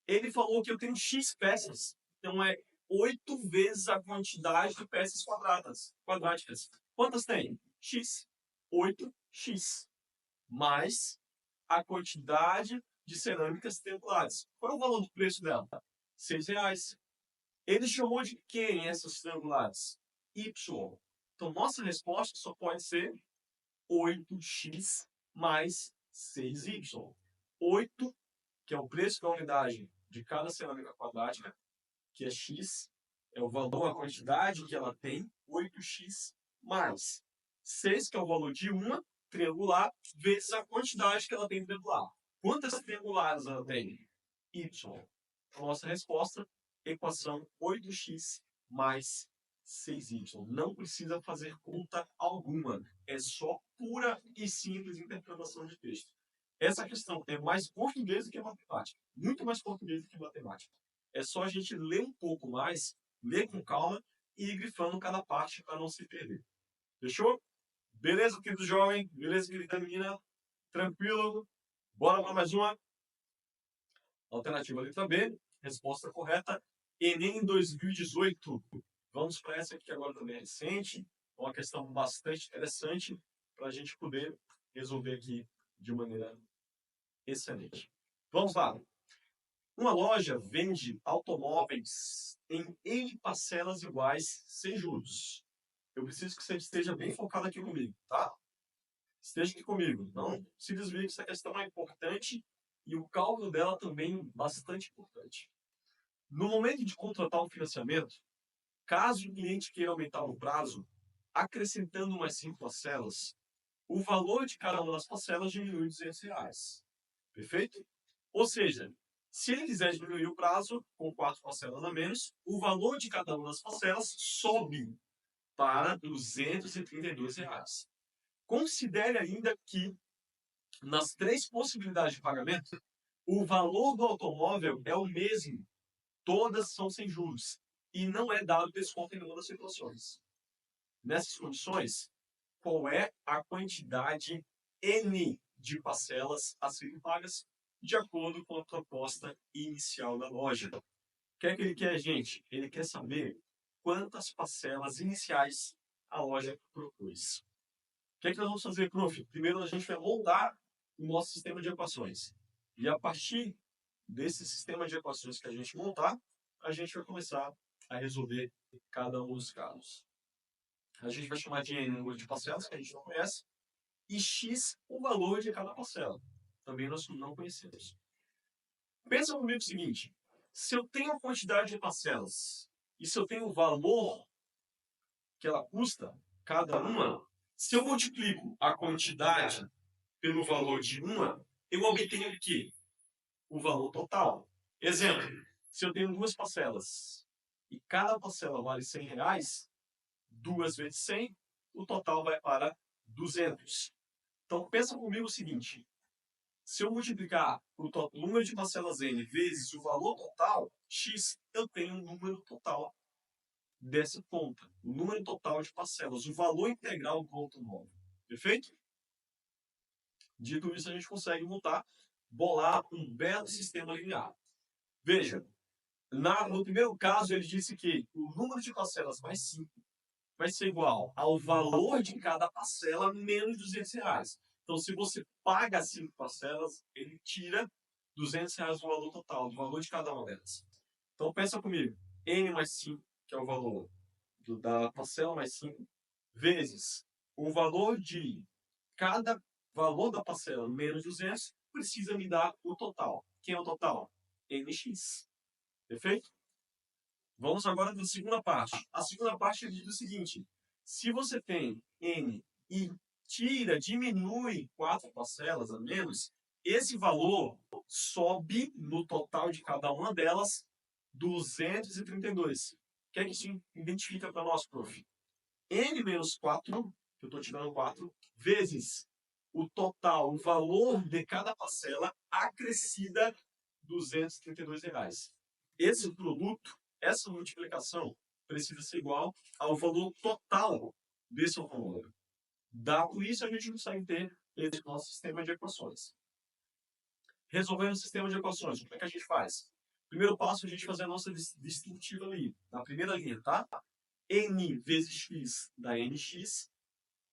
Ele falou que eu tenho X peças, então é 8 vezes a quantidade de peças quadráticas. Quantas tem? X. 8x. Mais a quantidade de cerâmicas triangulares. Qual é o valor do preço dela? R$6. Ele chamou de quem essas triangulares? Y. Então, nossa resposta só pode ser 8x mais 6y. 8, que é o preço da unidade de cada cerâmica quadrática, que é x, é o valor, a quantidade que ela tem, 8x, mais 6, que é o valor de uma triangular, vezes a quantidade que ela tem triangular. Quantas triangulares ela tem? Y. Nossa resposta, equação 8x mais 6y. Não precisa fazer conta alguma. É só pura e simples interpretação de texto. Essa questão é mais português do que matemática. Muito mais português do que matemática. É só a gente ler um pouco mais, ler com calma e ir grifando cada parte para não se perder. Fechou? Beleza, querido jovem? Beleza, querida menina? Tranquilo? Bora para mais uma? Alternativa letra B. Resposta correta. Enem 2018. Vamos para essa aqui que agora também é recente. Uma questão bastante interessante para a gente poder resolver aqui de maneira excelente. Vamos lá. Uma loja vende automóveis em N parcelas iguais sem juros. Eu preciso que você esteja bem focado aqui comigo, tá? Esteja aqui comigo. Não se desvie que essa questão é importante e o cálculo dela também bastante importante. No momento de contratar um financiamento, caso o cliente queira aumentar o prazo, acrescentando mais 5 parcelas, o valor de cada uma das parcelas diminui R$200. Perfeito? Ou seja, se ele quiser diminuir o prazo com 4 parcelas a menos, o valor de cada uma das parcelas sobe para R$232. Considere ainda que, nas 3 possibilidades de pagamento, o valor do automóvel é o mesmo. Todas são sem juros e não é dado desconto em nenhuma das situações. Nessas condições, qual é a quantidade N de parcelas a serem pagas de acordo com a proposta inicial da loja? O que é que ele quer, gente? Ele quer saber quantas parcelas iniciais a loja propôs. O que é que nós vamos fazer, prof? Primeiro, a gente vai moldar o nosso sistema de equações. E a partir desse sistema de equações que a gente montar, a gente vai começar a resolver cada um dos casos. A gente vai chamar de N número de parcelas, que a gente não conhece, e X o valor de cada parcela. Também nós não conhecemos. Pensa comigo o seguinte, se eu tenho a quantidade de parcelas e se eu tenho o valor que ela custa, cada uma, se eu multiplico a quantidade pelo valor de uma, eu obtenho o quê? O valor total. Exemplo, se eu tenho 2 parcelas e cada parcela vale R$100, 2 vezes 100, o total vai para 200. Então, pensa comigo o seguinte, se eu multiplicar o número de parcelas N vezes o valor total, X, eu tenho o número total dessa conta. O número total de parcelas, o valor integral do automóvel. Perfeito? Dito isso, a gente consegue montar, bolar um belo sistema linear. Veja, No primeiro caso, ele disse que o número de parcelas mais 5 vai ser igual ao valor de cada parcela menos R$ 200. Então, se você paga 5 parcelas, ele tira R$ 200 do valor total, do valor de cada uma delas. Então, pensa comigo. N mais 5, que é o valor da parcela mais 5, vezes o valor de cada valor da parcela menos 200, precisa me dar o total. Quem é o total? NX. Perfeito? Vamos agora para a segunda parte. A segunda parte diz o seguinte: se você tem N e diminui 4 parcelas a menos, esse valor sobe no total de cada uma delas 232. O que é que isso identifica para nós, prof? N menos 4, que eu estou tirando 4, vezes o total, o valor de cada parcela acrescida R$ 232. Esse produto, essa multiplicação, precisa ser igual ao valor total desse valor. Dado isso, a gente consegue ter esse nosso sistema de equações. Resolvendo o sistema de equações, como é que a gente faz? Primeiro passo, a gente fazer a nossa distintiva ali, na primeira linha, tá? N vezes x dá nx,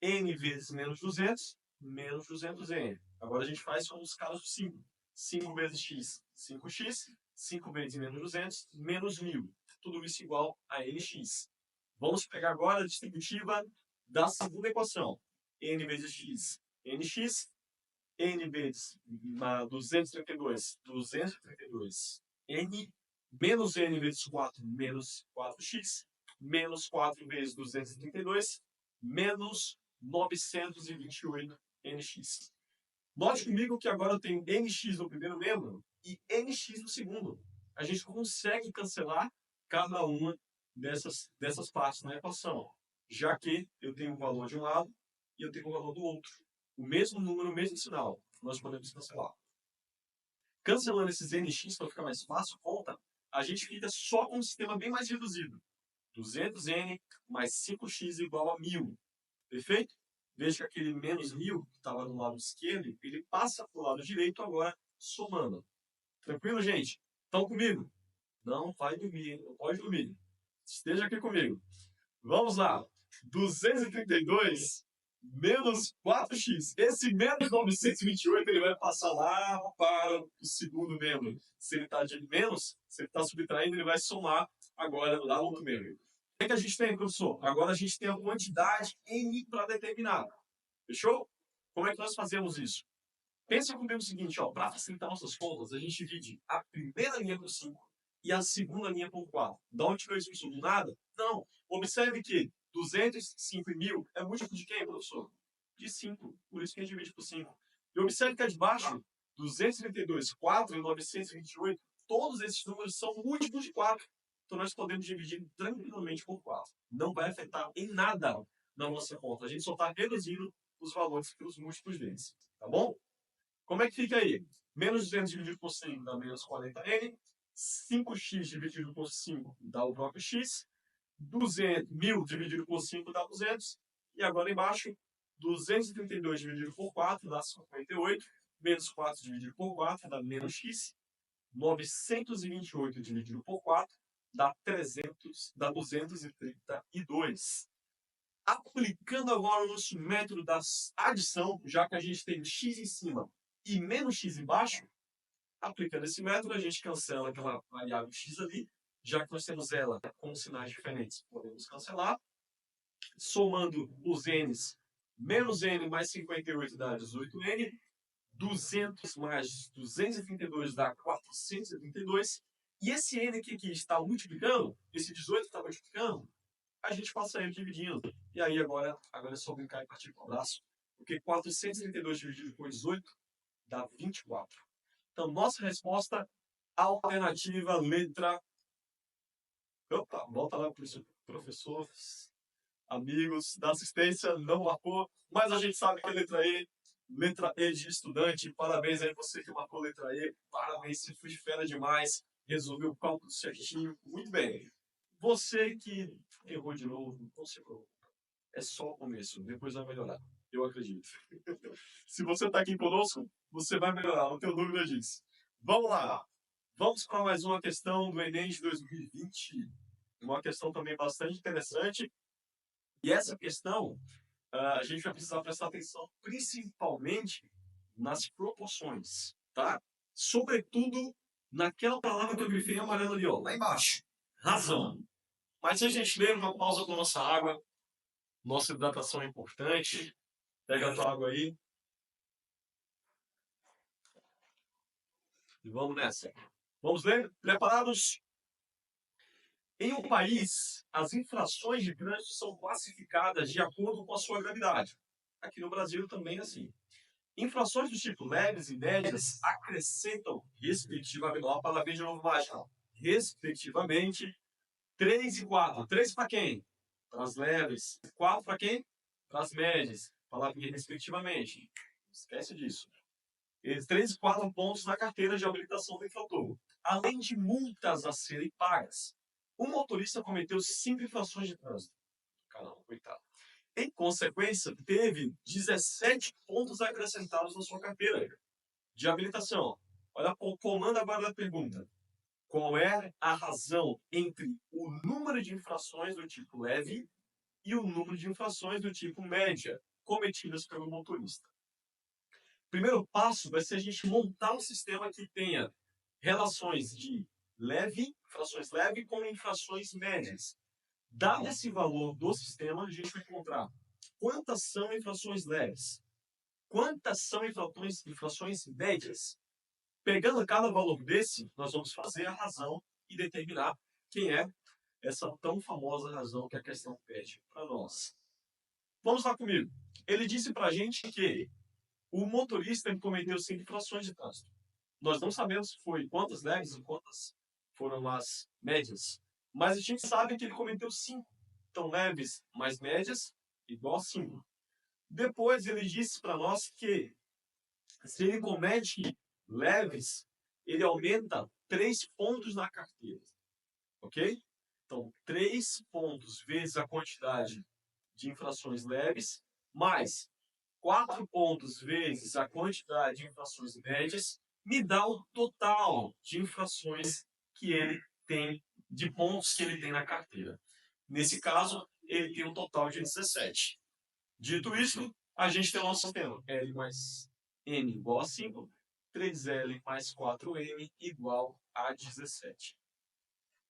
n vezes menos 200, menos 200n. Agora a gente faz com os casos do 5. 5 vezes x, 5x. 5 vezes menos 200, menos 1.000. Tudo isso igual a nx. Vamos pegar agora a distributiva da segunda equação. N vezes x, nx. N vezes 232, 232. N menos n vezes 4, menos 4x. Menos 4 vezes 232, menos 928 nx. Note comigo que agora eu tenho nx no primeiro membro e nx no segundo. A gente consegue cancelar cada uma dessas partes na equação, já que eu tenho um valor de um lado e eu tenho um valor do outro. O mesmo número, o mesmo sinal. Nós podemos cancelar. Cancelando esses nx para ficar mais fácil, conta, a gente fica só com um sistema bem mais reduzido. 200n mais 5x igual a 1.000. Perfeito? Veja que aquele menos 1.000, que estava no lado esquerdo, ele passa para o lado direito agora, somando. Tranquilo, gente? Estão comigo? Não vai dormir, não pode dormir. Esteja aqui comigo. Vamos lá. 232 menos 4x. Esse menos 928 ele vai passar lá para o segundo membro. Se ele está de menos, se ele está subtraindo, ele vai somar agora lá no outro membro. O que a gente tem, professor? Agora a gente tem a quantidade N para determinar. Fechou? Como é que nós fazemos isso? Pensa comigo o seguinte, para facilitar nossas contas, a gente divide a primeira linha por 5 e a segunda linha por 4. Da onde tirou isso do nada? Não. Observe que 205 e 1.000 é múltiplo de quem, professor? De 5. Por isso que a gente divide por 5. E observe que aqui de baixo, 232, 4 e 928, todos esses números são múltiplos de 4. Então nós podemos dividir tranquilamente por 4. Não vai afetar em nada na nossa conta. A gente só está reduzindo os valores pelos múltiplos deles. Tá bom? Como é que fica aí? Menos 200 dividido por 5 dá menos 40n. 5x dividido por 5 dá o próprio x. 1.000 dividido por 5 dá 200. E agora embaixo, 232 dividido por 4 dá 58. Menos 4 dividido por 4 dá menos x. 928 dividido por 4 dá 300, dá 232. Aplicando agora o nosso método da adição, já que a gente tem x em cima e menos x embaixo, aplicando esse método, a gente cancela aquela variável x ali, já que nós temos ela com sinais diferentes, podemos cancelar. Somando os n's, menos n mais 58 dá 18n, 200 mais 232 dá 432, e esse n aqui que está multiplicando, esse 18 que está multiplicando, a gente passa ele dividindo. E aí agora é só brincar e partir para o abraço, porque 432 dividido por 18 dá 24. Então, nossa resposta, alternativa, letra... Opa, volta lá para o professor, amigos da assistência, não marcou, mas a gente sabe que é letra E de estudante. Parabéns aí você que marcou letra E, parabéns, você foi fera demais, resolveu o cálculo certinho, muito bem. Você que errou de novo, não se preocupe. É só o começo, depois vai melhorar. Eu acredito. Se você está aqui conosco, você vai melhorar, não tenho dúvida disso. Vamos lá. Vamos para mais uma questão do Enem de 2020. Uma questão também bastante interessante. E essa questão, a gente vai precisar prestar atenção principalmente nas proporções, tá? Sobretudo naquela palavra que eu grifei amarelo ali, ó, lá embaixo. Razão. Mas se a gente ler, uma pausa com nossa água. Nossa hidratação é importante. Pega a tua água aí. E vamos nessa. Vamos ler? Preparados? Em um país, as infrações de trânsito são classificadas de acordo com a sua gravidade. Aqui no Brasil também é assim. Infrações do tipo leves e médias acrescentam, respectivamente, ó, a palavrinha de novo mágica, respectivamente, 3 e 4. 3 para quem? Para as leves. 4 para quem? Para as médias. Palavrinha respectivamente. Não esquece disso. 3 e 4 pontos na carteira de habilitação do infrator. Além de multas a serem pagas. O motorista cometeu 5 infrações de trânsito. Caramba, coitado. Em consequência, teve 17 pontos acrescentados na sua carteira de habilitação. Olha o comando agora da pergunta. Qual é a razão entre o número de infrações do tipo leve e o número de infrações do tipo média cometidas pelo motorista? Primeiro passo vai ser a gente montar um sistema que tenha relações de infrações leve com infrações médias. Dado esse valor do sistema, a gente vai encontrar quantas são infrações leves, quantas são infrações médias. Pegando cada valor desse, nós vamos fazer a razão e determinar quem é essa tão famosa razão que a questão pede para nós. Vamos lá comigo. Ele disse para a gente que o motorista cometeu 5 infrações de trânsito. Nós não sabemos se foi quantas leves e quantas foram as médias, mas a gente sabe que ele cometeu 5. Então, leves mais médias, igual a 5. Depois, ele disse para nós que se ele comete leves, ele aumenta 3 pontos na carteira. Ok? Então, 3 pontos vezes a quantidade de infrações leves, mais 4 pontos vezes a quantidade de infrações médias, me dá o total de infrações que ele tem, de pontos que ele tem na carteira. Nesse caso, ele tem um total de 17. Dito isso, a gente tem o nosso sistema. L mais M igual a 5, 3L mais 4M igual a 17.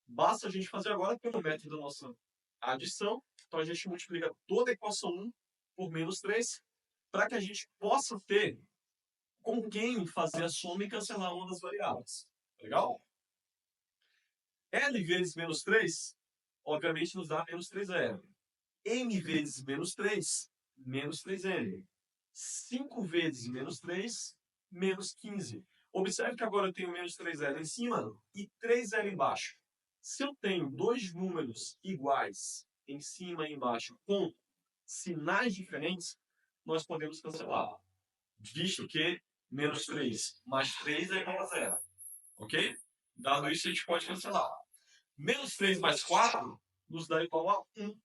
Basta a gente fazer agora pelo método da nossa adição. Então, a gente multiplica toda a equação 1 por menos 3, para que a gente possa ter com quem fazer a soma e cancelar uma das variáveis. Legal? L vezes menos 3, obviamente, nos dá menos 3L. M vezes menos 3, menos 3L. 5 vezes menos 3, menos 15. Observe que agora eu tenho menos 3L em cima e 3L embaixo. Se eu tenho dois números iguais em cima e embaixo com sinais diferentes, nós podemos cancelar. Visto que menos 3 mais 3 é igual a 0. Ok? Dado isso, a gente pode cancelar. Menos 3 mais 4 nos dá igual a 1.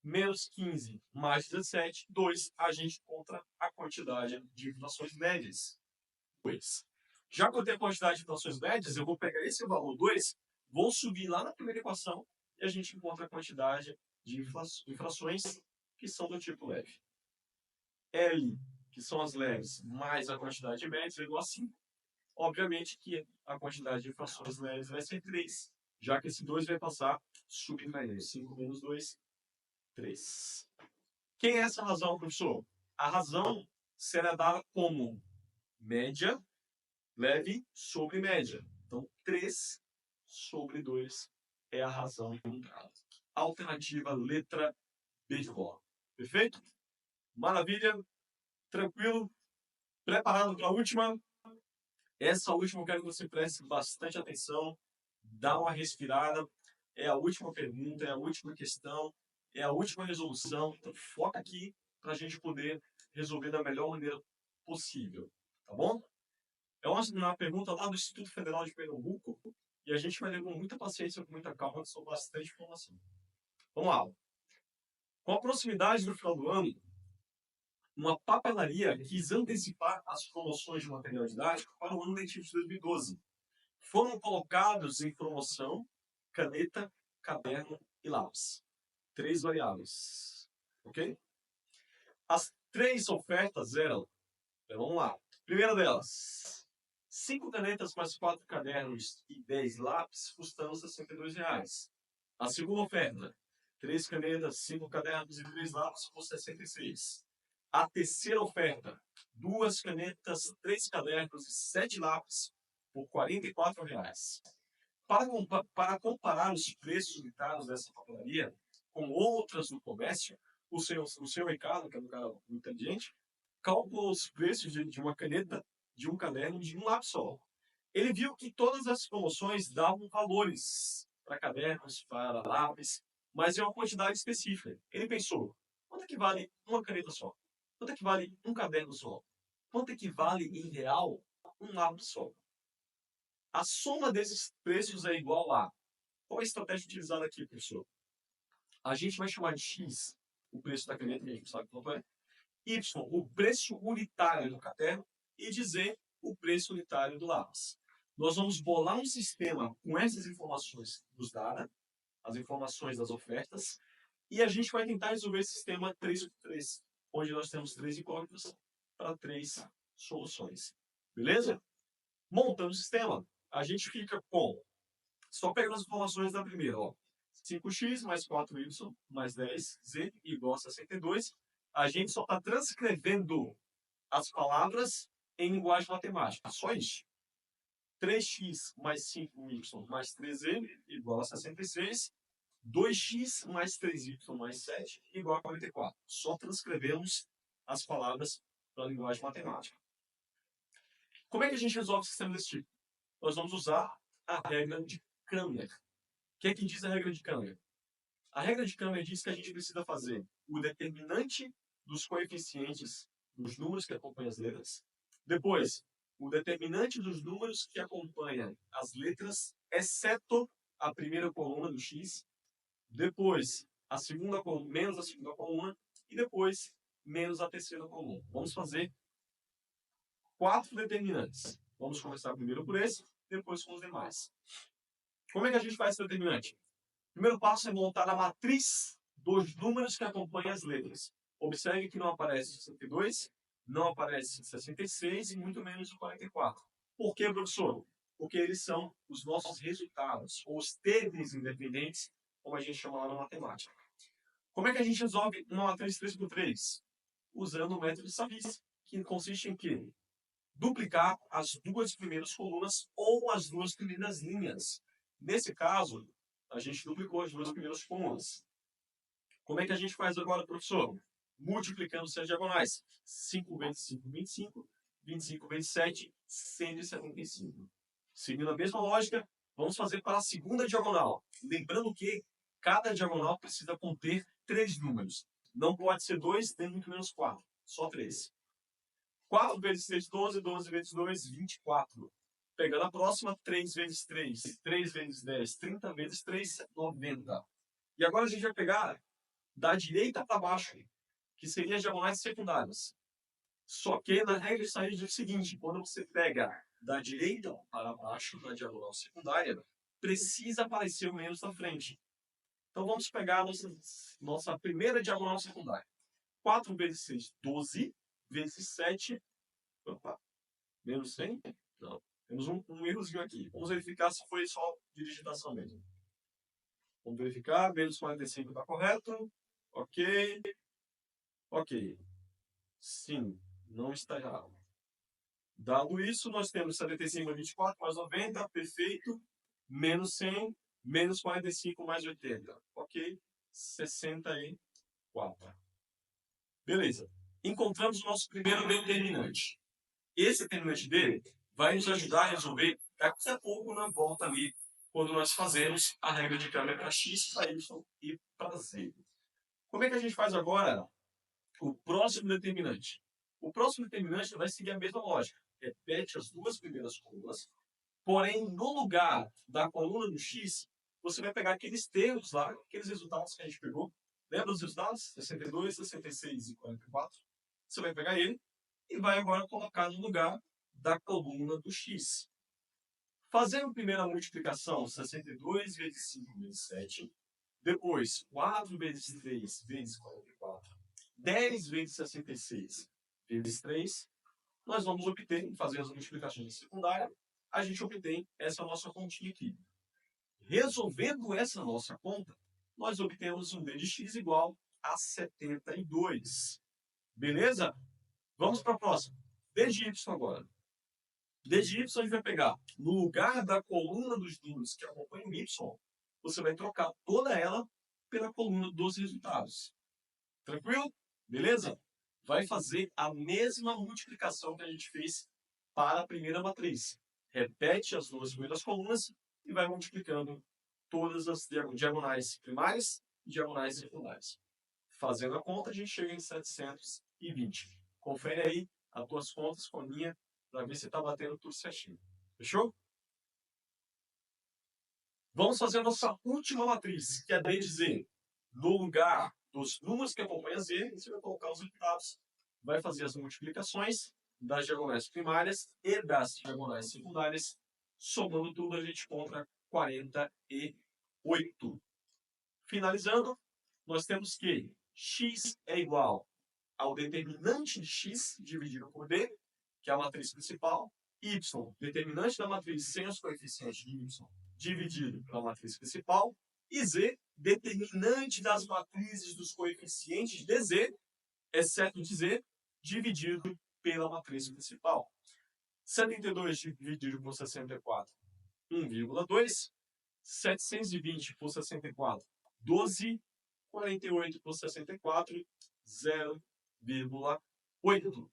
Menos 15 mais 17, 2. A gente encontra a quantidade de inflações médias. 2. Já que eu tenho a quantidade de inflações médias, eu vou pegar esse valor 2, vou subir lá na primeira equação e a gente encontra a quantidade de infrações que são do tipo leve. L, que são as leves, mais a quantidade de médias, é igual a 5. Obviamente que a quantidade de infrações leves vai ser 3, já que esse 2 vai passar subindo na 5 menos 2, 3. Quem é essa razão, professor? A razão será dada como média, leve sobre média. Então, 3 sobre 2 é a razão encontrada. Alternativa letra B de bola. Perfeito? Maravilha? Tranquilo? Preparado para a última? Essa última eu quero que você preste bastante atenção, dá uma respirada. É a última pergunta, é a última questão, é a última resolução. Então, foca aqui para a gente poder resolver da melhor maneira possível. Tá bom? É uma pergunta lá do Instituto Federal de Pernambuco e a gente vai ler com muita paciência, com muita calma, que são bastante informação. Vamos lá. Com a proximidade do final do ano, uma papelaria quis antecipar as promoções de material didático para o ano letivo de 2012. Foram colocados em promoção caneta, caderno e lápis. 3 variáveis. Ok? As 3 ofertas eram, vamos lá. Primeira delas, 5 canetas mais 4 cadernos e 10 lápis, custando R$ 62. A segunda oferta, 3 canetas, 5 cadernos e 3 lápis, por 66. A terceira oferta, 2 canetas, 3 cadernos e 7 lápis, por R$ 44. Para comparar os preços unitados dessa papelaria com outras do comércio, o seu Ricardo, que é um cara muito inteligente, calculou os preços de uma caneta, de um caderno e de um lápis só. Ele viu que todas as promoções davam valores para cadernos, para lápis, mas é uma quantidade específica. Ele pensou, quanto é que vale uma caneta só? Quanto é que vale um caderno só? Quanto é que vale, em real, um lápis só? A soma desses preços é igual a... Qual é a estratégia utilizada aqui, professor? A gente vai chamar de X o preço da caneta, que a gente sabe quanto é. Y, o preço unitário do caderno, e dizer o preço unitário do lápis. Nós vamos bolar um sistema com essas informações nos dadas, as informações das ofertas, e a gente vai tentar resolver esse sistema 3 por 3, onde nós temos 3 incógnitas para 3 soluções. Beleza? Montando o sistema, a gente fica com, só pegando as informações da primeira, ó, 5x mais 4y mais 10z igual a 62. A gente só está transcrevendo as palavras em linguagem matemática. Só isso. 3x mais 5y mais 3z igual a 66. 2x mais 3y mais 7 igual a 44. Só transcrevemos as palavras para a linguagem matemática. Como é que a gente resolve o sistema desse tipo? Nós vamos usar a regra de Cramer. O que é que diz a regra de Cramer? A regra de Cramer diz que a gente precisa fazer o determinante dos coeficientes dos números que acompanham as letras. Depois, o determinante dos números que acompanham as letras, exceto a primeira coluna do x. Depois, a segunda coluna, menos a segunda coluna. E depois, menos a terceira coluna. Vamos fazer 4 determinantes. Vamos começar primeiro por esse, depois com os demais. Como é que a gente faz esse determinante? O primeiro passo é montar a matriz dos números que acompanham as letras. Observe que não aparece 62, não aparece 66 e muito menos o 44. Por quê, professor? Porque eles são os nossos resultados, ou os termos independentes, como a gente chama lá na matemática. Como é que a gente resolve uma matriz 3 por 3? Usando o método de Savist, que consiste em quê? Duplicar as 2 primeiras colunas ou as 2 primeiras linhas. Nesse caso, a gente duplicou as 2 primeiras colunas. Como é que a gente faz agora, professor? Multiplicando as diagonais. 5 vezes 5, 25. 25 vezes 7, 175. Seguindo a mesma lógica, vamos fazer para a segunda diagonal. Lembrando que cada diagonal precisa conter 3 números. Não pode ser 2, nem muito menos 4. Só 3. 4 vezes 3, 12. 12 vezes 2, 24. Pegando a próxima, 3 vezes 3. 3 vezes 10, 30 vezes 3, 90. E agora a gente vai pegar da direita para baixo, que seriam as diagonais secundárias. Só que na regra de Savist diz o seguinte: quando você pega da direita para baixo, na diagonal secundária, precisa aparecer o menos na frente. Então vamos pegar a nossa primeira diagonal secundária. 4 vezes 6, 12. Vezes 7, opa, menos 100? Não. Temos um errozinho aqui. Vamos verificar se foi só de digitação mesmo. Vamos verificar. Menos 45 está correto. Ok. Ok. Sim, não está errado. Dado isso, nós temos 75 mais 24 mais 90, perfeito. Menos 100, menos 45 mais 80. Ok. 64. Beleza. Encontramos o nosso primeiro determinante. Esse determinante dele vai nos ajudar a resolver daqui a pouco na volta ali, quando nós fazemos a regra de Cramer para x, para y e para z. Como é que a gente faz agora o próximo determinante? O próximo determinante vai seguir a mesma lógica. Repete as 2 primeiras colunas, porém, no lugar da coluna do x, você vai pegar aqueles termos lá, aqueles resultados que a gente pegou. Lembra dos resultados? 62, 66 e 44. Você vai pegar ele e vai agora colocar no lugar da coluna do x. Fazendo a primeira multiplicação, 62 vezes 5 vezes 7. Depois, 4 vezes 3 vezes 44. 10 vezes 66 vezes 3. Nós vamos obter, fazendo as multiplicações secundárias, a gente obtém essa nossa continha aqui. Resolvendo essa nossa conta, nós obtemos um d de x igual a 72. Beleza? Vamos para a próxima. D de y agora. D de y a gente vai pegar, no lugar da coluna dos números que acompanham y, você vai trocar toda ela pela coluna dos resultados. Tranquilo? Beleza? Vai fazer a mesma multiplicação que a gente fez para a primeira matriz. Repete as duas primeiras colunas e vai multiplicando todas as diagonais primárias e diagonais secundárias. Fazendo a conta, a gente chega em 720. Confere aí as tuas contas com a minha, para ver se está batendo tudo certinho. Fechou? Vamos fazer a nossa última matriz, que é a D de Z. No lugar dos números que acompanham Z, você vai colocar os resultados. Vai fazer as multiplicações das diagonais primárias e das diagonais secundárias. Somando tudo, a gente encontra 48. Finalizando, nós temos que x é igual ao determinante de x dividido por d, que é a matriz principal, y, determinante da matriz sem os coeficientes de y, dividido pela matriz principal, e z, determinante das matrizes dos coeficientes de z, exceto de z, dividido pela matriz principal. 72 dividido por 64, 1,2. 720 por 64, 12. 48 por 64, 0,8.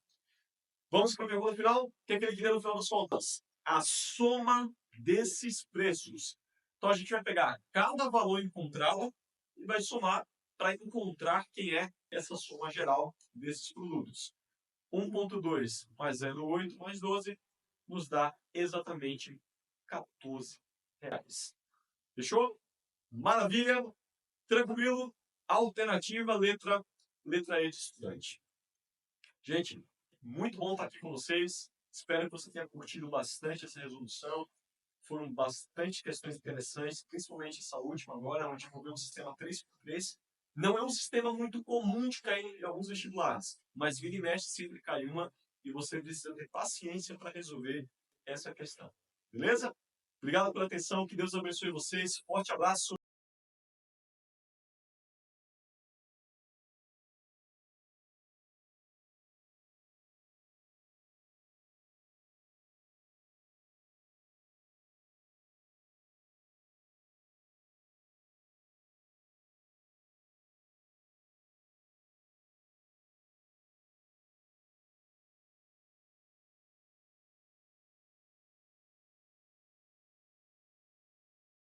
Vamos para a pergunta final? O que é que ele queria no final das contas? A soma desses preços. Então a gente vai pegar cada valor encontrado e vai somar para encontrar quem é essa soma geral desses produtos. 1,2 mais 0,8 mais 12 nos dá exatamente R$14. Fechou? Maravilha! Tranquilo? Alternativa, letra E de estudante. Gente, muito bom estar aqui com vocês. Espero que você tenha curtido bastante essa resolução. Foram bastante questões interessantes, principalmente essa última agora, onde envolveu um sistema 3x3. Não é um sistema muito comum de cair em alguns vestibulares, mas vira e mexe sempre cai uma e você precisa ter paciência para resolver essa questão. Beleza? Obrigado pela atenção, que Deus abençoe vocês. Forte abraço.